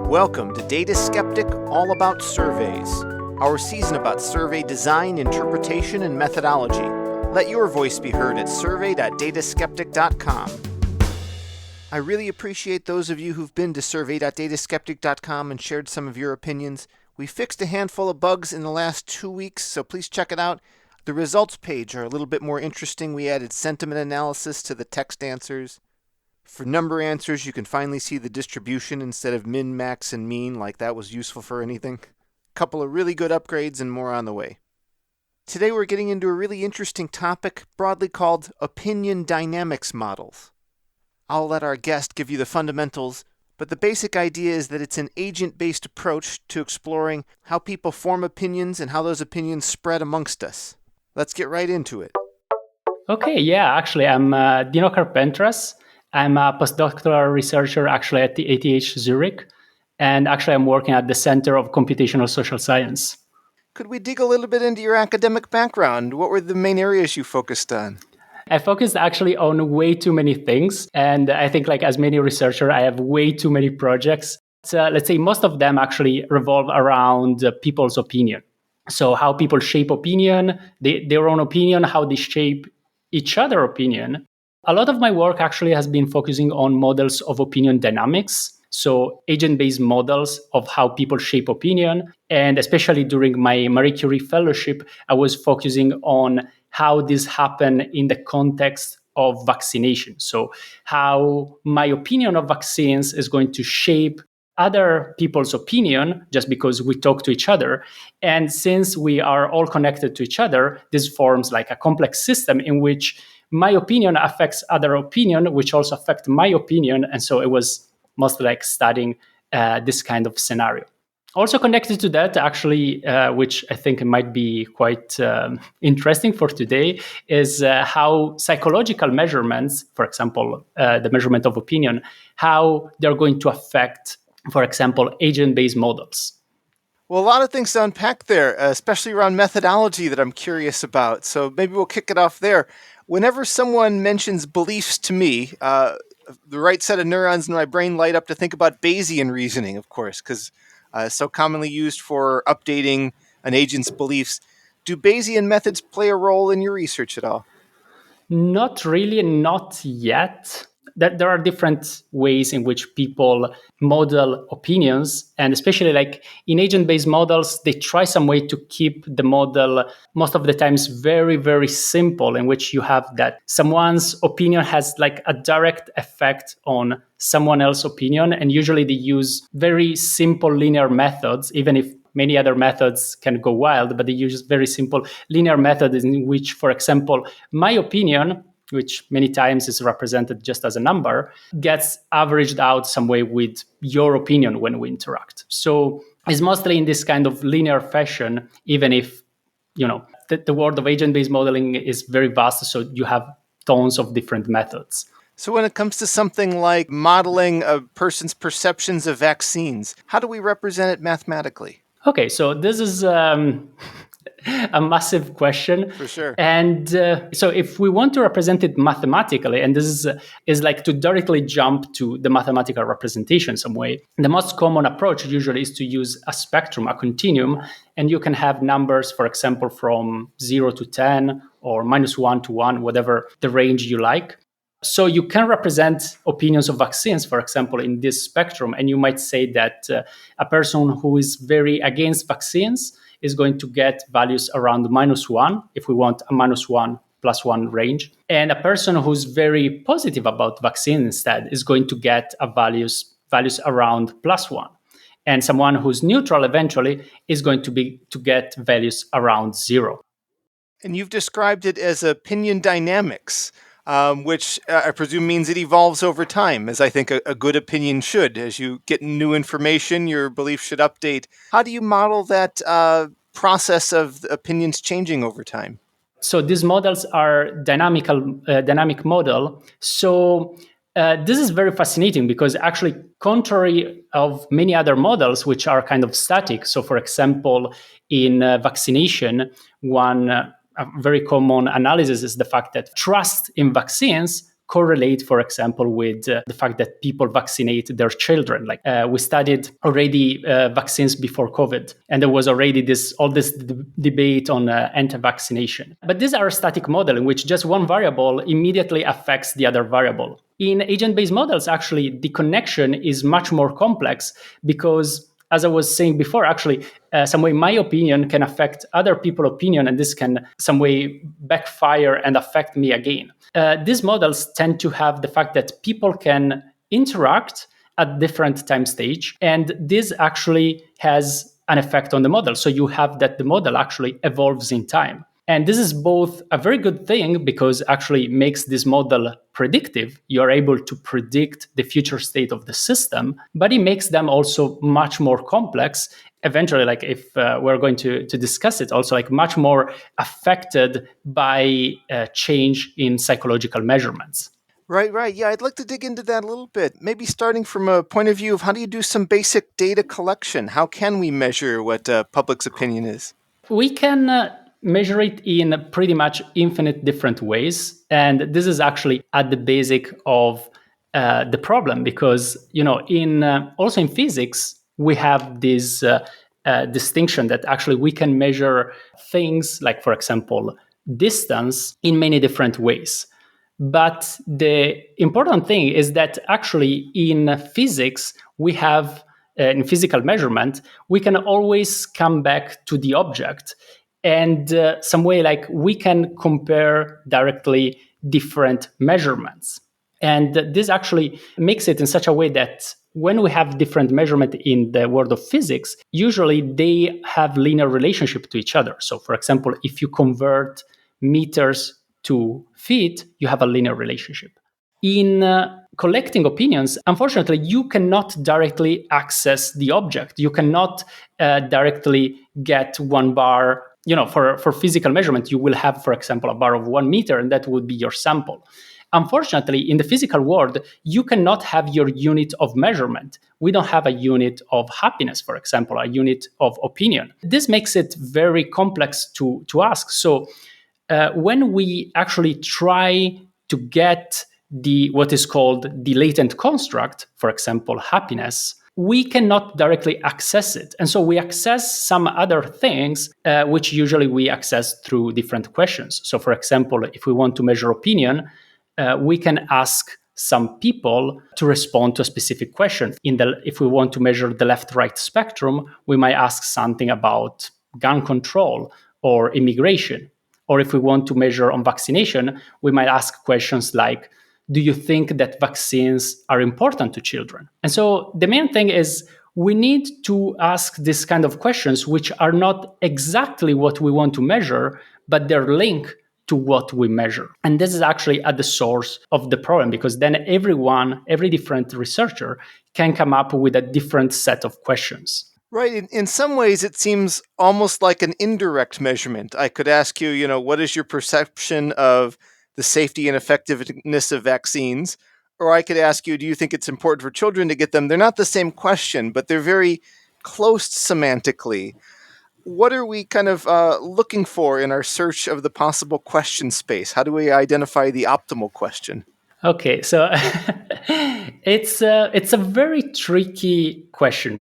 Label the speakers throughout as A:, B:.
A: Welcome to Data Skeptic, all about surveys, our season about survey design, interpretation, and methodology. Let your voice be heard at survey.dataskeptic.com. I really appreciate those of you who've been to survey.dataskeptic.com and shared some of your opinions. We fixed a handful of bugs in the last 2 weeks, so please check it out. The results page are a little bit more interesting. We added sentiment analysis to the text answers. For number answers, you can finally see the distribution instead of min, max, and mean, like that was useful for anything. Couple of really good upgrades and more on the way. Today we're getting into a really interesting topic, broadly called opinion dynamics models. I'll let our guest give you the fundamentals, but the basic idea is that it's an agent-based approach to exploring how people form opinions and how those opinions spread amongst us. Let's get right into it.
B: Okay, yeah, actually, I'm Dino Carpentras. I'm a postdoctoral researcher actually at the ETH Zürich, and actually I'm working at the Center of Computational Social Science.
A: Could we dig a little bit into your academic background? What were the main areas you focused on?
B: I focused actually on way too many things, and I think like as many researcher, I have way too many projects. So, let's say most of them actually revolve around people's opinion. So how people shape opinion, their own opinion, how they shape each other's opinion. A lot of my work actually has been focusing on models of opinion dynamics, so agent-based models of how people shape opinion. And especially during my Marie Curie fellowship, I was focusing on how this happened in the context of vaccination. So how my opinion of vaccines is going to shape other people's opinion just because we talk to each other. And since we are all connected to each other, this forms like a complex system in which my opinion affects other opinion, which also affect my opinion. And so it was mostly like studying this kind of scenario. Also connected to that, actually, which I think might be quite interesting for today, is how psychological measurements, for example, the measurement of opinion, how they're going to affect, for example, agent-based models.
A: Well, a lot of things to unpack there, especially around methodology that I'm curious about. So maybe we'll kick it off there. Whenever someone mentions beliefs to me, the right set of neurons in my brain light up to think about Bayesian reasoning, of course, because it's so commonly used for updating an agent's beliefs. Do Bayesian methods play a role in your research at all?
B: Not really, not yet. There are different ways in which people model opinions, and especially like in agent-based models, they try some way to keep the model most of the times very, very simple, in which you have that someone's opinion has like a direct effect on someone else's opinion, and usually they use very simple linear methods, even if many other methods can go wild, but they use very simple linear methods in which, for example, my opinion, which many times is represented just as a number, gets averaged out some way with your opinion when we interact. So it's mostly in this kind of linear fashion, even if, the world of agent-based modeling is very vast, so you have tons of different methods.
A: So when it comes to something like modeling a person's perceptions of vaccines, how do we represent it mathematically?
B: Okay, so this is a massive question.
A: For sure.
B: And so if we want to represent it mathematically, and this is like to directly jump to the mathematical representation some way, the most common approach usually is to use a spectrum, a continuum, and you can have numbers, for example, from 0 to 10 or -1 to 1, whatever the range you like. So you can represent opinions of vaccines, for example, in this spectrum, and you might say that a person who is very against vaccines is going to get values around -1, if we want a -1 +1 range. And a person who's very positive about vaccine instead is going to get values around +1. And someone who's neutral eventually is going to get values around 0.
A: And you've described it as opinion dynamics. Which I presume means it evolves over time, as I think a good opinion should. As you get new information, your belief should update. How do you model that process of opinions changing over time?
B: So these models are dynamic model. So this is very fascinating because actually, contrary of many other models, which are kind of static. So for example, in vaccination, one a very common analysis is the fact that trust in vaccines correlate, for example, with the fact that people vaccinate their children. Like we studied already vaccines before COVID, and there was already all this debate on anti-vaccination. But these are a static model in which just one variable immediately affects the other variable. In agent-based models, actually, the connection is much more complex because, as I was saying before, actually, some way my opinion can affect other people's opinion, and this can some way backfire and affect me again. These models tend to have the fact that people can interact at different time stage, and this actually has an effect on the model. So you have that the model actually evolves in time. And this is both a very good thing because actually makes this model predictive. You're able to predict the future state of the system, but it makes them also much more complex. Eventually, like if we're going to discuss it, also like much more affected by change in psychological measurements.
A: Right. Yeah, I'd like to dig into that a little bit. Maybe starting from a point of view of how do you do some basic data collection? How can we measure what public's opinion is?
B: We can measure it in pretty much infinite different ways. And this is actually at the basic of the problem because, in also in physics, we have this distinction that actually we can measure things like, for example, distance in many different ways. But the important thing is that actually in physics, we have, in physical measurement, we can always come back to the object. And some way like we can compare directly different measurements. And this actually makes it in such a way that when we have different measurement in the world of physics, usually they have linear relationship to each other. So for example, if you convert meters to feet, you have a linear relationship. In collecting opinions, unfortunately, you cannot directly access the object. You cannot directly get one bar. For physical measurement, you will have, for example, a bar of 1 meter, and that would be your sample. Unfortunately, in the physical world, you cannot have your unit of measurement. We don't have a unit of happiness, for example, a unit of opinion. This makes it very complex to ask. So when we actually try to get what is called the latent construct, for example, happiness, we cannot directly access it. And so we access some other things, which usually we access through different questions. So for example, if we want to measure opinion, we can ask some people to respond to a specific question. If we want to measure the left-right spectrum, we might ask something about gun control or immigration. Or if we want to measure on vaccination, we might ask questions like, do you think that vaccines are important to children? And so the main thing is we need to ask this kind of questions, which are not exactly what we want to measure, but they're linked to what we measure. And this is actually at the source of the problem, because then every different researcher can come up with a different set of questions.
A: Right. In some ways, it seems almost like an indirect measurement. I could ask you, what is your perception of the safety and effectiveness of vaccines? Or I could ask you, do you think it's important for children to get them? They're not the same question, but they're very close semantically. What are we kind of looking for in our search of the possible question space? How do we identify the optimal question?
B: Okay, so it's a very tricky question.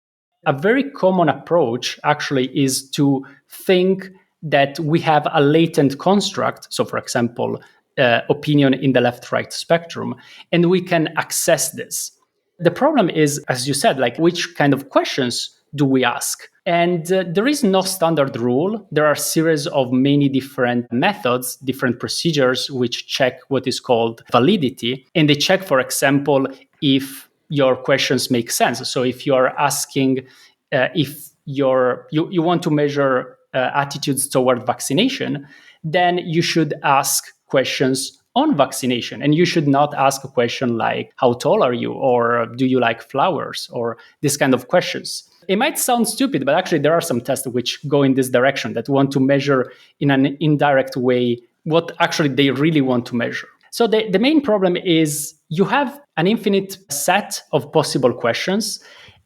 B: A very common approach actually is to think that we have a latent construct. So, for example, opinion in the left-right spectrum, and we can access this. The problem is, as you said, like which kind of questions do we ask? And there is no standard rule. There are a series of many different methods, different procedures, which check what is called validity. And they check, for example, if your questions make sense. So if you are asking if you want to measure attitudes toward vaccination, then you should ask questions on vaccination. And you should not ask a question like, how tall are you? Or do you like flowers? Or this kind of questions. It might sound stupid, but actually there are some tests which go in this direction that want to measure in an indirect way what actually they really want to measure. So the main problem is you have an infinite set of possible questions,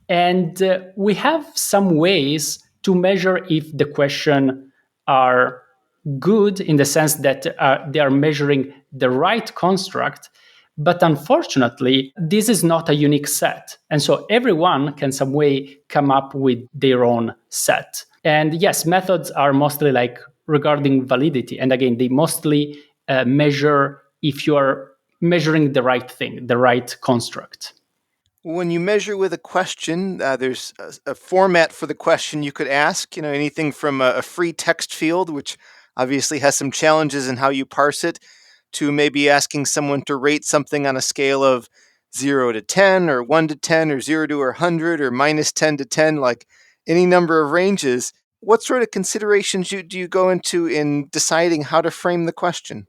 B: and we have some ways to measure if the question are good in the sense that they are measuring the right construct, But unfortunately, this is not a unique set. And so everyone can some way come up with their own set. And yes, methods are mostly like regarding validity. And again, they mostly measure if you are measuring the right thing, the right construct.
A: When you measure with a question, there's a format for the question you could ask. Anything from a free text field, which obviously has some challenges in how you parse it, to maybe asking someone to rate something on a scale of 0 to 10, or 1 to 10, or 0 to 100, or minus 10 to 10, like any number of ranges. What sort of considerations do you go into in deciding how to frame the question?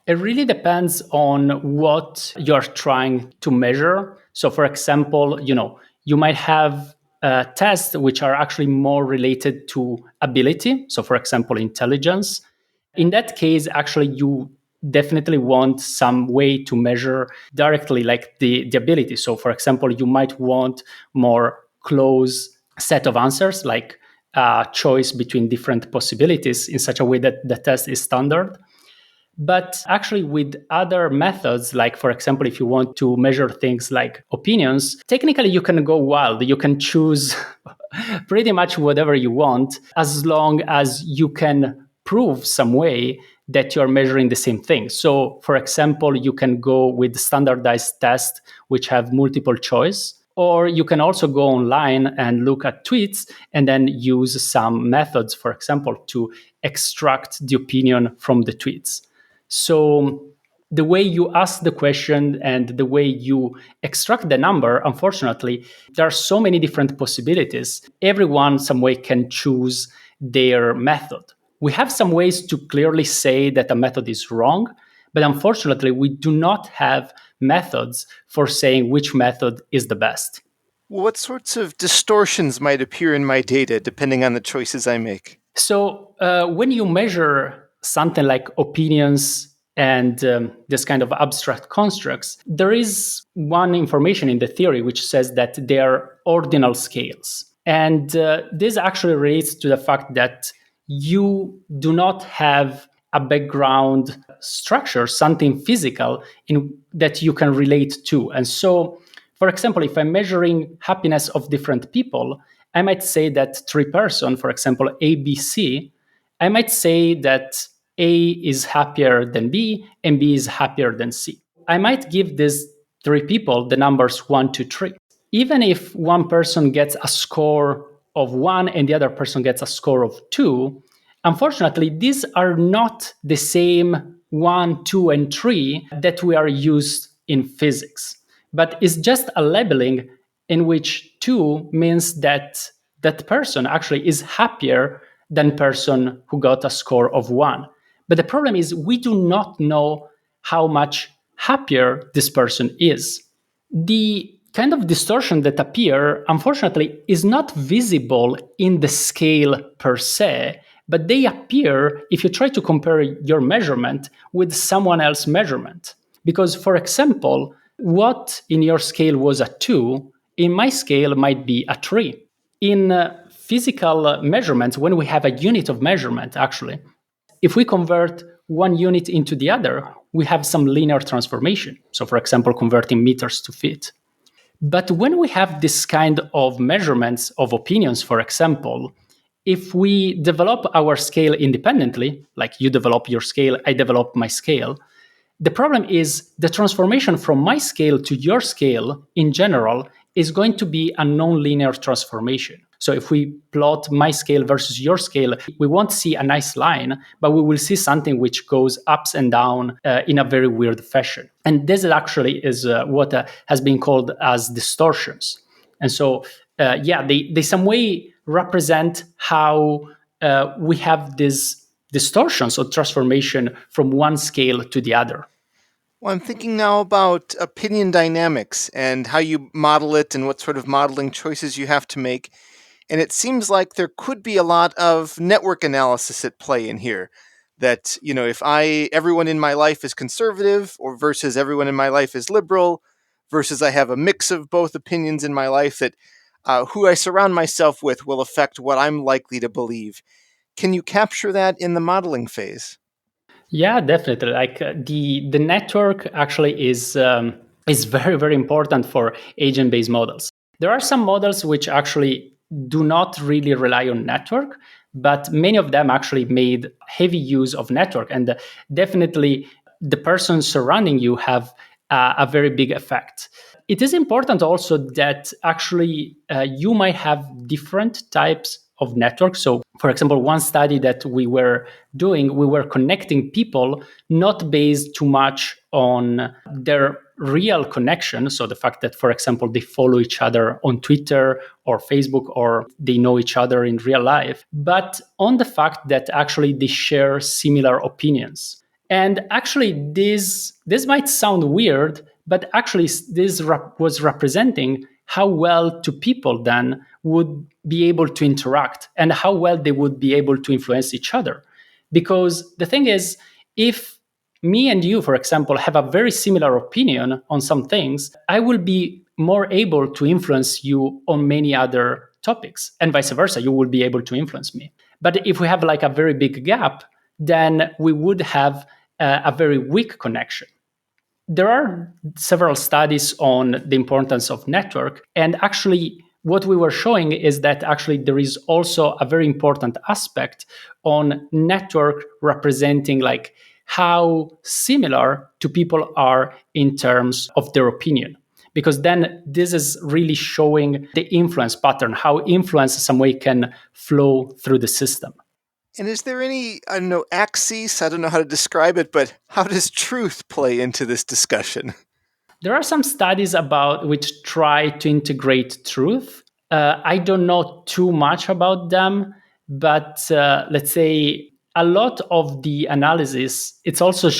B: It really depends on what you're trying to measure. So, for example, you might have tests which are actually more related to ability. So, for example, intelligence. In that case, actually, you definitely want some way to measure directly like the ability. So, for example, you might want more close set of answers, like a choice between different possibilities in such a way that the test is standard. But actually, with other methods, like for example, if you want to measure things like opinions, technically you can go wild. You can choose pretty much whatever you want as long as you can prove some way that you're measuring the same thing. So, for example, you can go with standardized tests which have multiple choice. Or you can also go online and look at tweets and then use some methods, for example, to extract the opinion from the tweets. So the way you ask the question and the way you extract the number, unfortunately, there are so many different possibilities. Everyone some way can choose their method. We have some ways to clearly say that a method is wrong, but unfortunately, we do not have methods for saying which method is the best.
A: What sorts of distortions might appear in my data depending on the choices I make?
B: So when you measure something like opinions and this kind of abstract constructs, there is one information in the theory which says that they are ordinal scales. And this actually relates to the fact that you do not have a background structure, something physical that you can relate to. And so, for example, if I'm measuring happiness of different people, I might say that three person, for example, A, B, C, I might say that A is happier than B and B is happier than C. I might give these three people the numbers 1, 2, 3. Even if one person gets a score of 1 and the other person gets a score of 2, unfortunately, these are not the same 1, 2, and 3 that we are used in physics. But it's just a labeling in which 2 means that that person actually is happier than person who got a score of 1. But the problem is we do not know how much happier this person is. The kind of distortion that appear, unfortunately, is not visible in the scale per se, but they appear if you try to compare your measurement with someone else's measurement. Because, for example, what in your scale was a 2, in my scale might be a 3. In physical measurements, when we have a unit of measurement, actually, if we convert one unit into the other, we have some linear transformation. So, for example, converting meters to feet. But when we have this kind of measurements of opinions, for example, if we develop our scale independently, like you develop your scale, I develop my scale, the problem is the transformation from my scale to your scale in general is going to be a non-linear transformation. So if we plot my scale versus your scale, we won't see a nice line, but we will see something which goes ups and down in a very weird fashion. And this actually is what has been called as distortions. And so, they some way represent how we have these distortions or transformation from one scale to the other.
A: Well, I'm thinking now about opinion dynamics and how you model it and what sort of modeling choices you have to make. And it seems like there could be a lot of network analysis at play in here. That, if everyone in my life is conservative or versus everyone in my life is liberal, versus I have a mix of both opinions in my life, that who I surround myself with will affect what I'm likely to believe. Can you capture that in the modeling phase?
B: Yeah, definitely. Like the network actually is very very important for agent based models. There are some models which actually do not really rely on network, but many of them actually made heavy use of network, and definitely the persons surrounding you have a very big effect. It is important also that actually you might have different types of networks. So, for example, one study that we were doing, we were connecting people not based too much on their real connection. So, the fact that, for example, they follow each other on Twitter or Facebook or they know each other in real life, but on the fact that actually they share similar opinions. And actually, this might sound weird, but actually, this was representing how well two people then would be able to interact and how well they would be able to influence each other. Because the thing is, if me and you, for example, have a very similar opinion on some things, I will be more able to influence you on many other topics, and vice versa. You will be able to influence me. But if we have like a very big gap, then we would have a very weak connection. There are several studies on the importance of network, and actually what we were showing is that actually there is also a very important aspect on network representing like how similar two people are in terms of their opinion, because then this is really showing the influence pattern, how influence some way can flow through the system.
A: And is there any, I don't know, axis? I don't know how to describe it, but how does truth play into this discussion?
B: There are some studies about which try to integrate truth. I don't know too much about them, but let's say a lot of the analysis it's also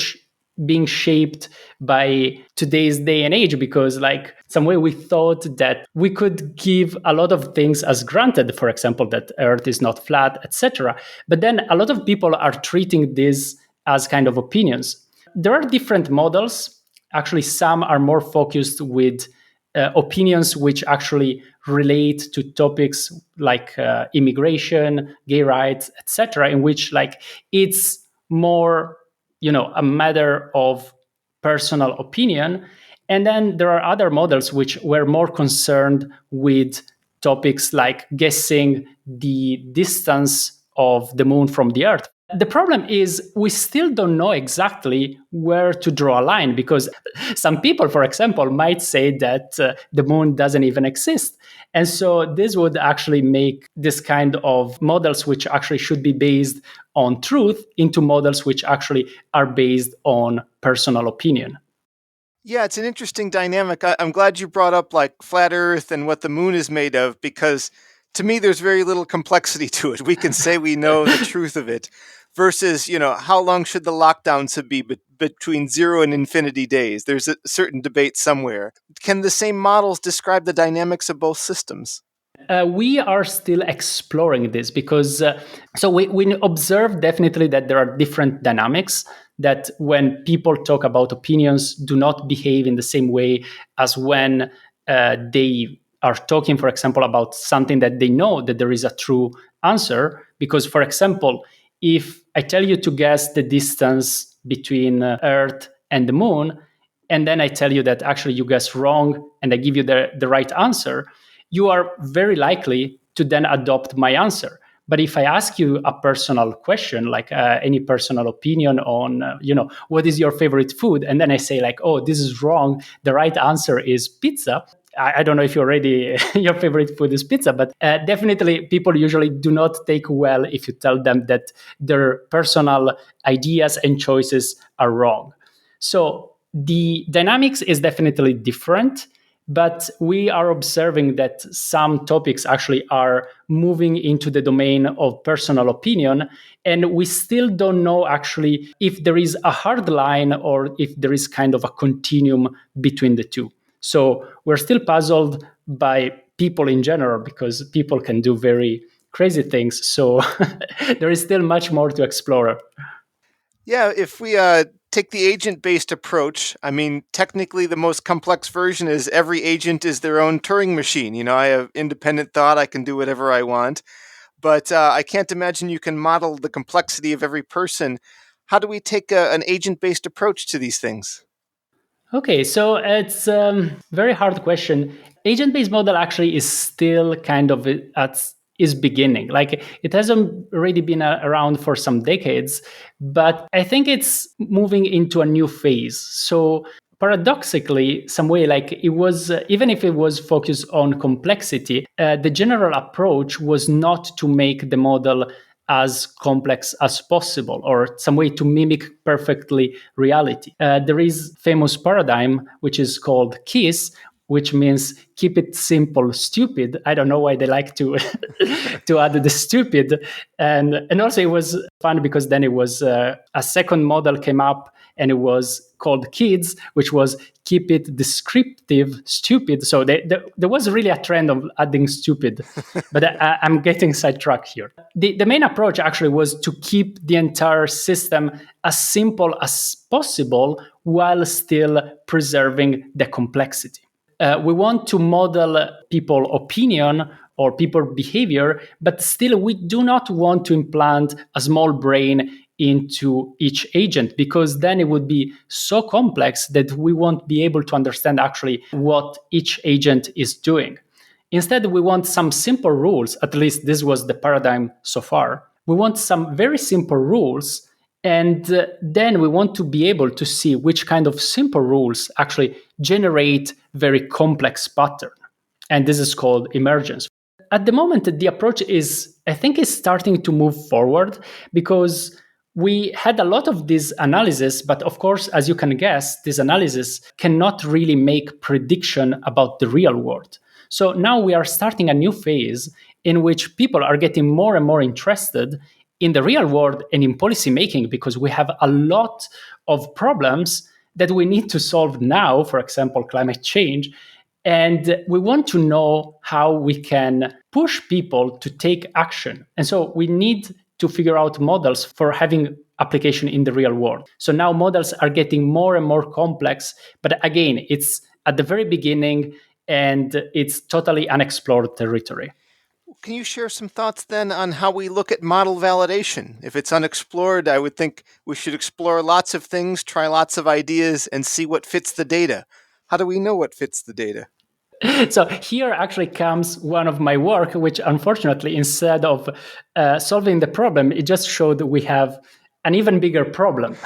B: being shaped by today's day and age, because like some way we thought that we could give a lot of things as granted, for example that earth is not flat, etc. But then a lot of people are treating this as kind of opinions. There are different models. Actually, some are more focused with opinions which actually relate to topics like immigration, gay rights, etc., in which like it's more, a matter of personal opinion. And then there are other models which were more concerned with topics like guessing the distance of the moon from the earth. The problem is we still don't know exactly where to draw a line, because some people, for example, might say that the moon doesn't even exist. And so this would actually make this kind of models, which actually should be based on truth, into models which actually are based on personal opinion.
A: Yeah, it's an interesting dynamic. I'm glad you brought up like flat Earth and what the moon is made of, because to me, there's very little complexity to it. We can say we know the truth of it versus, how long should the lockdowns be between 0 and infinity days? There's a certain debate somewhere. Can the same models describe the dynamics of both systems?
B: We are still exploring this because so we observe definitely that there are different dynamics, that when people talk about opinions do not behave in the same way as when they are talking, for example, about something that they know that there is a true answer. Because, for example, if I tell you to guess the distance between Earth and the moon, and then I tell you that actually you guess wrong and I give you the right answer, you are very likely to then adopt my answer. But if I ask you a personal question, like any personal opinion on, what is your favorite food? And then I say like, oh, this is wrong. The right answer is pizza. I don't know if you're already, your favorite food is pizza, but definitely people usually do not take well if you tell them that their personal ideas and choices are wrong. So the dynamics is definitely different, but we are observing that some topics actually are moving into the domain of personal opinion, and we still don't know actually if there is a hard line or if there is kind of a continuum between the two. So we're still puzzled by people in general, because people can do very crazy things. So there is still much more to explore.
A: Yeah, if we take the agent-based approach, I mean, technically the most complex version is every agent is their own Turing machine. I have independent thought, I can do whatever I want, but I can't imagine you can model the complexity of every person. How do we take an agent-based approach to these things?
B: Okay, so it's a very hard question. Agent-based model actually is still kind of at its beginning. Like it hasn't already been around for some decades, but I think it's moving into a new phase. So paradoxically, some way like it was, even if it was focused on complexity, the general approach was not to make the model as complex as possible or some way to mimic perfectly reality. There is famous paradigm which is called KISS, which means keep it simple stupid. I don't know why they like to to add the stupid. And also it was fun because then it was a second model came up and it was called kids, which was keep it descriptive stupid. So there was really a trend of adding stupid, but I'm getting sidetracked here. The main approach actually was to keep the entire system as simple as possible while still preserving the complexity. We want to model people opinion or people behavior, but still we do not want to implant a small brain into each agent, because then it would be so complex that we won't be able to understand actually what each agent is doing. Instead, we want some simple rules. At least this was the paradigm so far. We want some very simple rules, and then we want to be able to see which kind of simple rules actually generate very complex pattern. And this is called emergence. At the moment, the approach is, I think, is starting to move forward because we had a lot of this analysis, but of course, as you can guess, this analysis cannot really make prediction about the real world. So now we are starting a new phase in which people are getting more and more interested in the real world and in policy making, because we have a lot of problems that we need to solve now, for example, climate change. And we want to know how we can push people to take action. And so we need to figure out models for having application in the real world. So now models are getting more and more complex, but again, it's at the very beginning and it's totally unexplored territory.
A: Can you share some thoughts then on how we look at model validation? If it's unexplored, I would think we should explore lots of things, try lots of ideas, and see what fits the data. How do we know what fits the data?
B: So here actually comes one of my work, which unfortunately, instead of solving the problem, it just showed we have an even bigger problem.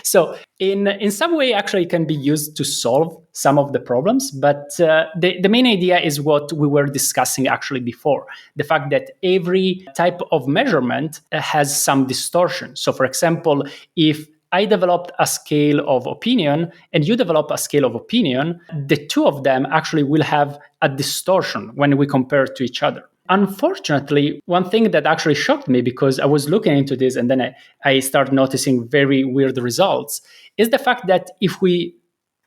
B: So in some way, actually, it can be used to solve some of the problems. But the main idea is what we were discussing actually before, the fact that every type of measurement has some distortion. So for example, if I developed a scale of opinion and you develop a scale of opinion, the two of them actually will have a distortion when we compare to each other. Unfortunately, one thing that actually shocked me, because I was looking into this and then I started noticing very weird results, is the fact that if we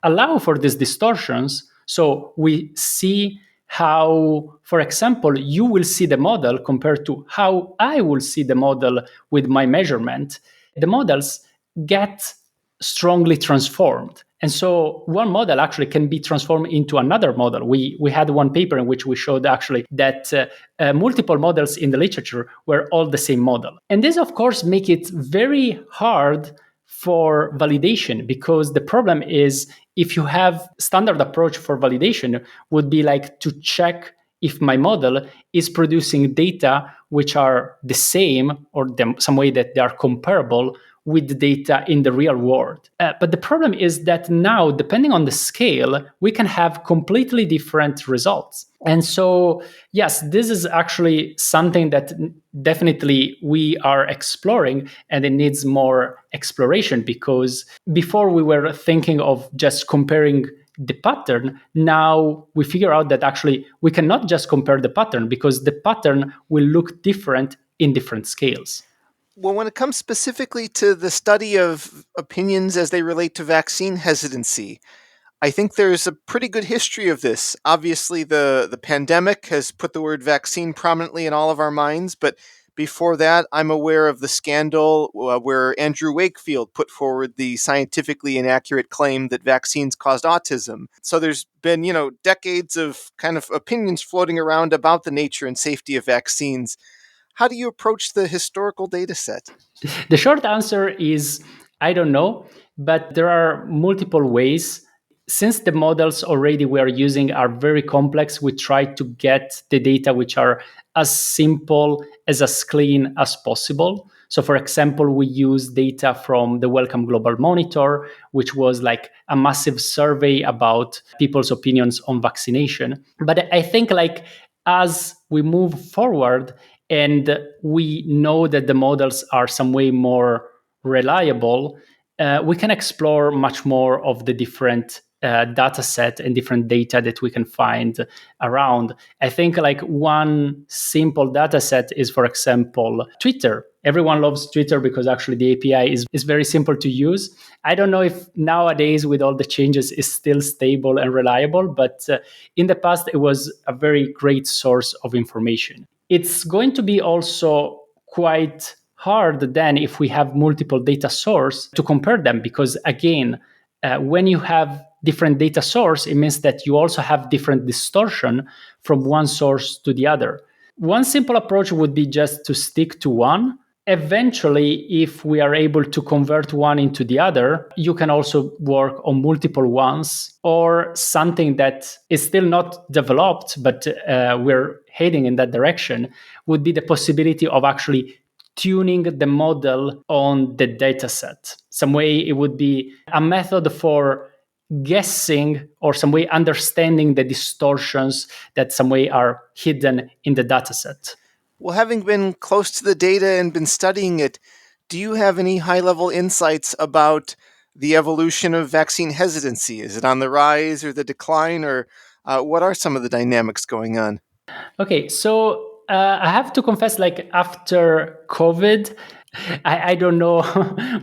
B: allow for these distortions, so we see how, for example, you will see the model compared to how I will see the model with my measurement, the models get strongly transformed. And so one model actually can be transformed into another model. We had one paper in which we showed actually that multiple models in the literature were all the same model. And this, of course, make it very hard for validation, because the problem is if you have standard approach for validation would be like to check if my model is producing data which are the same or some way that they are comparable with the data in the real world. But the problem is that now, depending on the scale, we can have completely different results. And so, yes, this is actually something that definitely we are exploring, and it needs more exploration, because before we were thinking of just comparing the pattern. Now we figure out that actually we cannot just compare the pattern, because the pattern will look different in different scales.
A: Well, when it comes specifically to the study of opinions as they relate to vaccine hesitancy, I think there's a pretty good history of this. Obviously, the pandemic has put the word vaccine prominently in all of our minds, but before that, I'm aware of the scandal where Andrew Wakefield put forward the scientifically inaccurate claim that vaccines caused autism. So there's been, decades of kind of opinions floating around about the nature and safety of vaccines. How do you approach the historical data set?
B: The short answer is I don't know, but there are multiple ways. Since the models already we are using are very complex, we try to get the data which are as simple as clean as possible. So, for example, we use data from the Wellcome Global Monitor, which was like a massive survey about people's opinions on vaccination. But I think like as we move forward and we know that the models are some way more reliable, we can explore much more of the different data set and different data that we can find around. I think like one simple data set is, for example, Twitter. Everyone loves Twitter because actually the API is very simple to use. I don't know if nowadays with all the changes is still stable and reliable, but in the past it was a very great source of information. It's going to be also quite hard then if we have multiple data source to compare them, because again, when you have different data source, it means that you also have different distortion from one source to the other. One simple approach would be just to stick to one. Eventually, if we are able to convert one into the other, you can also work on multiple ones, or something that is still not developed, but we're heading in that direction, would be the possibility of actually tuning the model on the data set. Some way it would be a method for guessing or some way understanding the distortions that some way are hidden in the data set.
A: Well, having been close to the data and been studying it, do you have any high-level insights about the evolution of vaccine hesitancy? Is it on the rise or the decline, or what are some of the dynamics going on?
B: Okay, so I have to confess, like after COVID, I don't know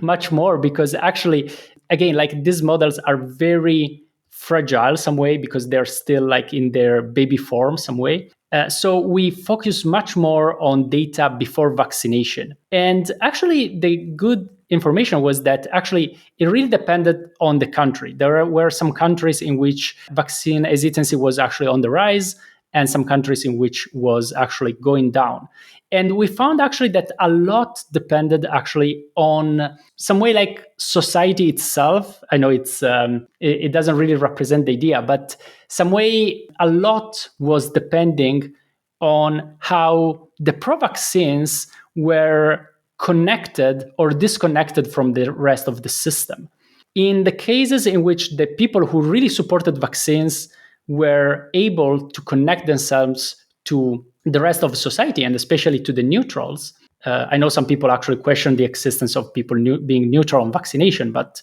B: much more, because actually, again, like these models are very fragile some way because they're still like in their baby form some way. So we focus much more on data before vaccination. And actually, the good information was that actually it really depended on the country. There were some countries in which vaccine hesitancy was actually on the rise, and some countries in which was actually going down. And we found actually that a lot depended actually on some way like society itself. I know it doesn't really represent the idea, but some way a lot was depending on how the pro-vaccines were connected or disconnected from the rest of the system. In the cases in which the people who really supported vaccines were able to connect themselves to the rest of society and especially to the neutrals. I know some people actually question the existence of people being neutral on vaccination, but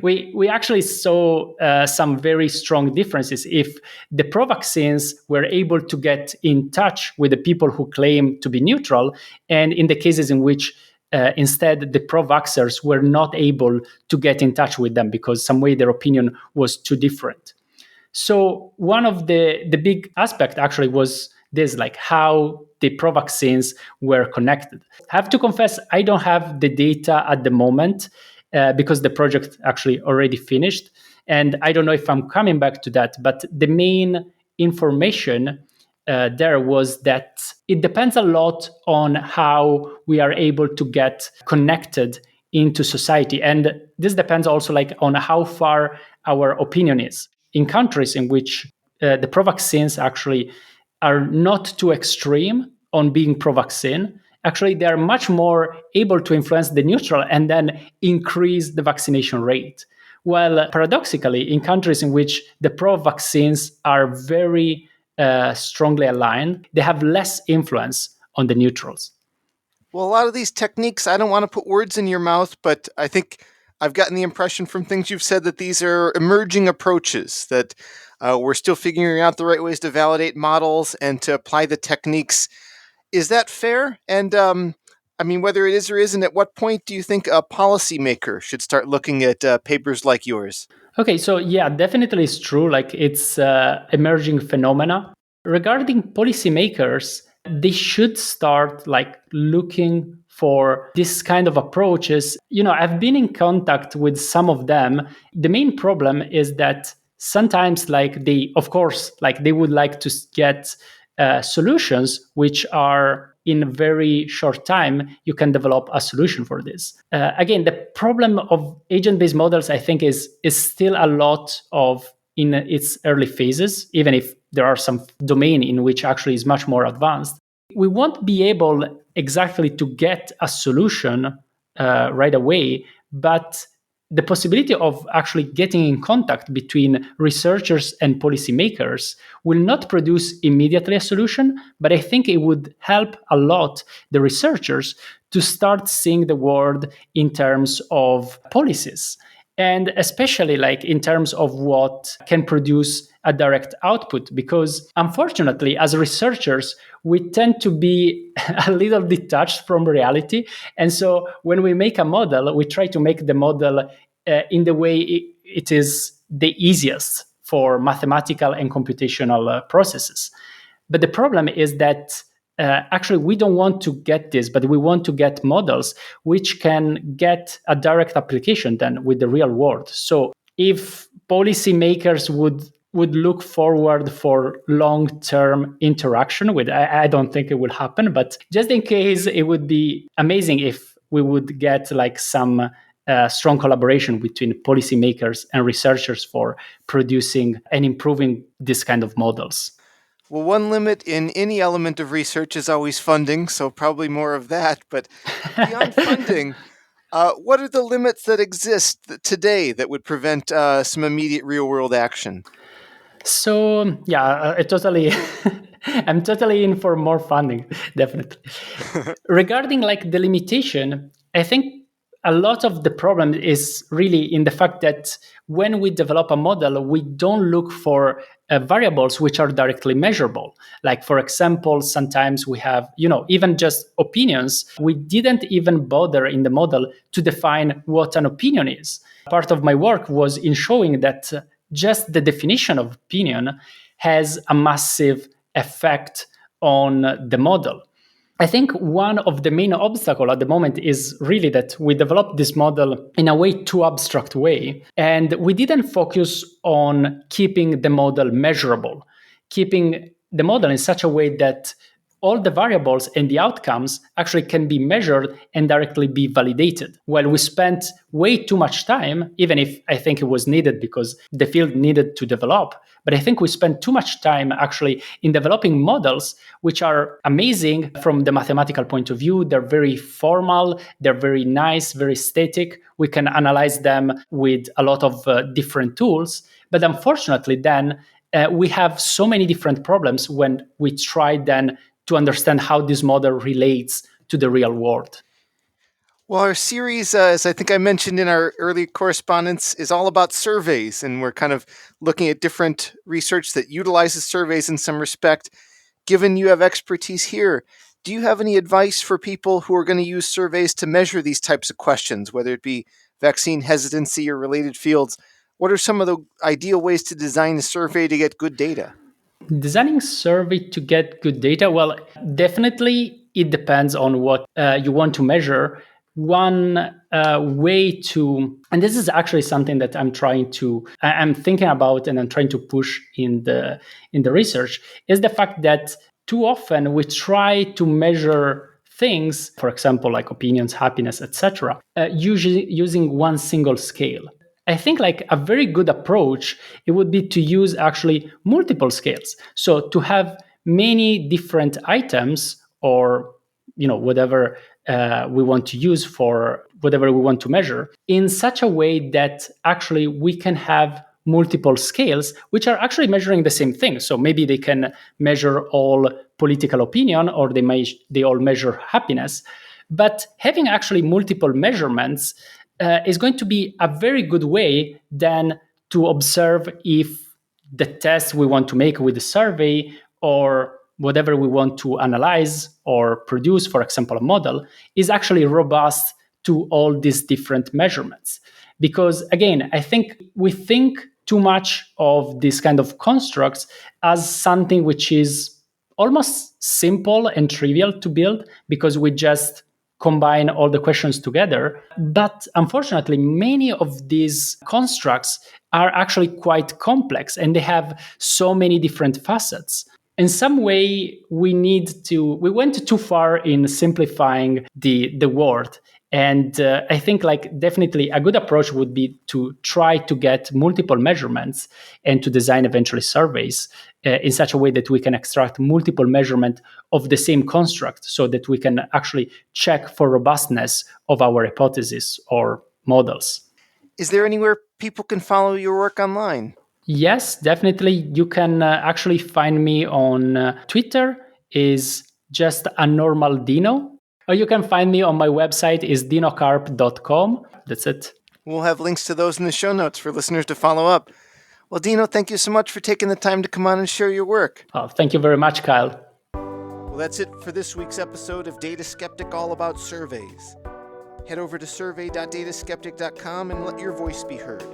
B: we actually saw some very strong differences. If the pro-vaccines were able to get in touch with the people who claim to be neutral, and in the cases in which instead the pro-vaxxers were not able to get in touch with them because some way their opinion was too different. So one of the big aspect actually was this, like how the pro-vaccines were connected. I have to confess, I don't have the data at the moment because the project actually already finished. And I don't know if I'm coming back to that, but the main information there was that it depends a lot on how we are able to get connected into society. And this depends also like on how far our opinion is. In countries in which the pro-vaccines actually are not too extreme on being pro-vaccine, actually they are much more able to influence the neutral and then increase the vaccination rate. While paradoxically, in countries in which the pro-vaccines are very strongly aligned, they have less influence on the neutrals.
A: Well, a lot of these techniques, I don't want to put words in your mouth, but I think I've gotten the impression from things you've said that these are emerging approaches, that we're still figuring out the right ways to validate models and to apply the techniques. Is that fair? And I mean, whether it is or isn't, at what point do you think a policymaker should start looking at papers like yours?
B: Okay, so yeah, definitely it's true. Like it's emerging phenomena. Regarding policymakers, they should start like looking for this kind of approaches. You know, I've been in contact with some of them. The main problem is that sometimes like they, of course, like they would like to get solutions which are in a very short time, you can develop a solution for this. Again, the problem of agent-based models, I think, is still a lot of in its early phases, even if there are some domain in which actually is much more advanced. We won't be able exactly to get a solution right away, but the possibility of actually getting in contact between researchers and policymakers will not produce immediately a solution, but I think it would help a lot the researchers to start seeing the world in terms of policies, and especially like in terms of what can produce a direct output, because unfortunately as researchers we tend to be a little detached from reality, and so when we make a model we try to make the model in the way it is the easiest for mathematical and computational processes. But the problem is that actually we don't want to get this, but we want to get models which can get a direct application then with the real world. So if policymakers would look forward for long-term interaction with, I don't think it will happen, but just in case, it would be amazing if we would get like some strong collaboration between policymakers and researchers for producing and improving this kind of models.
A: Well, one limit in any element of research is always funding, so probably more of that. But beyond funding, what are the limits that exist today that would prevent some immediate real world action?
B: So yeah, I'm totally in for more funding, definitely. Regarding like the limitation, I think a lot of the problem is really in the fact that when we develop a model, we don't look for variables which are directly measurable. Like for example, sometimes we have, even just opinions. We didn't even bother in the model to define what an opinion is. Part of my work was in showing that just the definition of opinion has a massive effect on the model. I think one of the main obstacles at the moment is really that we developed this model in a way too abstract way, and we didn't focus on keeping the model measurable, keeping the model in such a way that all the variables and the outcomes actually can be measured and directly be validated. Well, we spent way too much time, even if I think it was needed because the field needed to develop. But I think we spent too much time actually in developing models which are amazing from the mathematical point of view. They're very formal, they're very nice, very static. We can analyze them with a lot of different tools. But unfortunately, then we have so many different problems when we try then to understand how this model relates to the real world.
A: Well, our series, as I think I mentioned in our early correspondence, is all about surveys, and we're kind of looking at different research that utilizes surveys in some respect. Given you have expertise here, do you have any advice for people who are going to use surveys to measure these types of questions, whether it be vaccine hesitancy or related fields? What are some of the ideal ways to design a survey to get good data?
B: Designing survey to get good data, well, definitely it depends on what you want to measure. One way to, and this is actually something that I'm thinking about and I'm trying to push in the research, is the fact that too often we try to measure things, for example, like opinions, happiness, etc., usually using one single scale. I think like a very good approach, it would be to use actually multiple scales. So to have many different items or whatever we want to use for whatever we want to measure in such a way that actually we can have multiple scales which are actually measuring the same thing. So maybe they can measure all political opinion or they all measure happiness. But having actually multiple measurements is going to be a very good way then to observe if the test we want to make with the survey or whatever we want to analyze or produce, for example, a model, is actually robust to all these different measurements. Because again, I think we think too much of these kind of constructs as something which is almost simple and trivial to build because we just combine all the questions together. But unfortunately, many of these constructs are actually quite complex and they have so many different facets. in some way we went too far in simplifying the world. And I think like definitely a good approach would be to try to get multiple measurements and to design eventually surveys in such a way that we can extract multiple measurements of the same construct, so that we can actually check for robustness of our hypothesis or models.
A: Is there anywhere people can follow your work online?
B: Yes, definitely. You can actually find me on Twitter, is just a normal Dino. Or you can find me on my website, is dinocarp.com. That's it.
A: We'll have links to those in the show notes for listeners to follow up. Well, Dino, thank you so much for taking the time to come on and share your work.
B: Oh, thank you very much, Kyle.
A: Well, that's it for this week's episode of Data Skeptic All About Surveys. Head over to survey.dataskeptic.com and let your voice be heard.